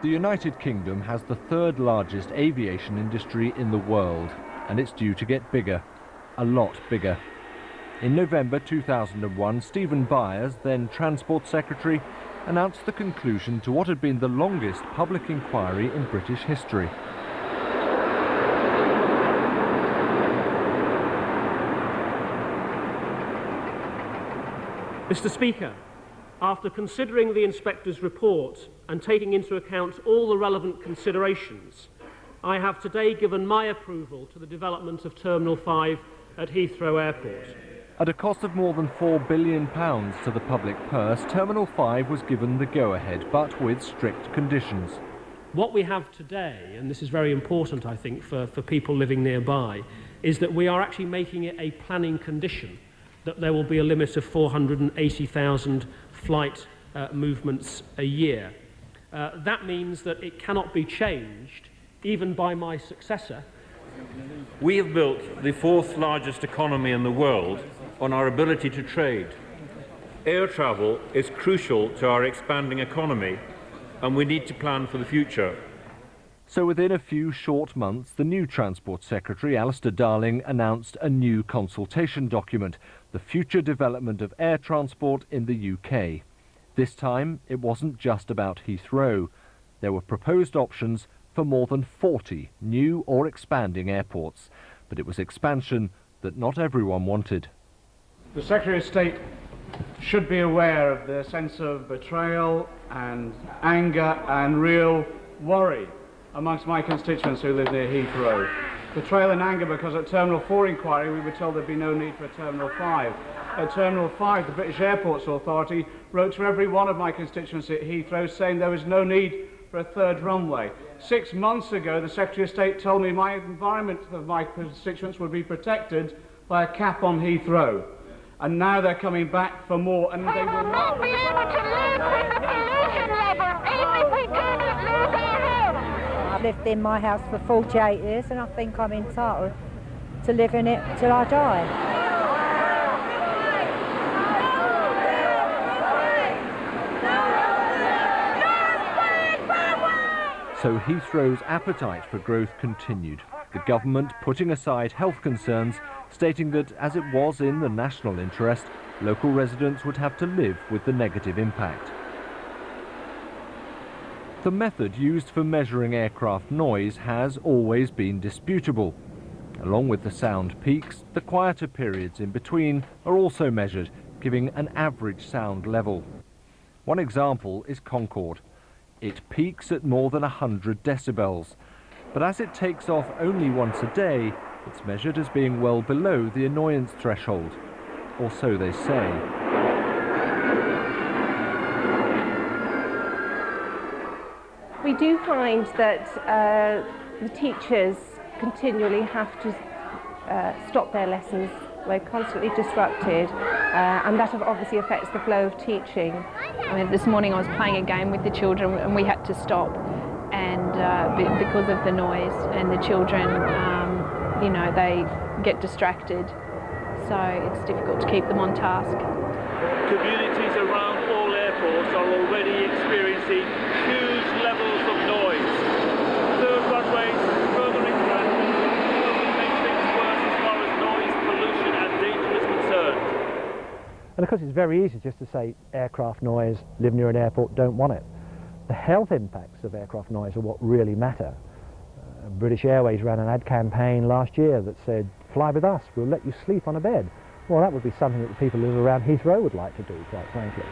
The United Kingdom has the third largest aviation industry in the world, and it's due to get bigger, a lot bigger. In November 2001, Stephen Byers, then Transport Secretary, announced the conclusion to what had been the longest public inquiry in British history. Mr. Speaker, after considering the inspector's report and taking into account all the relevant considerations, I have today given my approval to the development of Terminal 5 at Heathrow Airport. At a cost of more than £4 billion to the public purse, Terminal 5 was given the go-ahead, but with strict conditions. What we have today, and this is very important I think for people living nearby, is that we are actually making it a planning condition that there will be a limit of 480,000 flight movements a year. That means that it cannot be changed, even by my successor. We have built the fourth largest economy in the world on our ability to trade. Air travel is crucial to our expanding economy, and we need to plan for the future. So within a few short months, the new Transport Secretary, Alistair Darling, announced a new consultation document, the future development of air transport in the UK. This time, it wasn't just about Heathrow. There were proposed options for more than 40 new or expanding airports. But it was expansion that not everyone wanted. The Secretary of State should be aware of the sense of betrayal and anger and real worry amongst my constituents who live near Heathrow. Betrayal and anger because at Terminal 4 inquiry we were told there'd be no need for a Terminal 5. At Terminal 5, the British Airports Authority wrote to every one of my constituents at Heathrow saying there was no need for a third runway. 6 months ago, the Secretary of State told me my environment of my constituents would be protected by a cap on Heathrow. And now they're coming back for more, and they will not be able to live with the pollution level, even if we cannot lose our house. I've lived in my house for 48 years, and I think I'm entitled to live in it till I die. So Heathrow's appetite for growth continued, the government putting aside health concerns, stating that as it was in the national interest, local residents would have to live with the negative impact. The method used for measuring aircraft noise has always been disputable. Along with the sound peaks, the quieter periods in between are also measured, giving an average sound level. One example is Concorde. It peaks at more than 100 decibels, but as it takes off only once a day, it's measured as being well below the annoyance threshold, or so they say. We do find that the teachers continually have to stop their lessons. We're constantly disrupted, and that obviously affects the flow of teaching. I mean, this morning I was playing a game with the children and we had to stop, and because of the noise, and the children, you know, they get distracted, so it's difficult to keep them on task. Communities around all airports are already experiencing huge levels of noise. Third runways, further interaction, will make things worse as far as noise, pollution and danger is concerned. And of course it's very easy just to say aircraft noise, live near an airport, don't want it. The health impacts of aircraft noise are what really matter. British Airways ran an ad campaign last year that said, fly with us, we'll let you sleep on a bed. Well, that would be something that the people who live around Heathrow would like to do, quite frankly.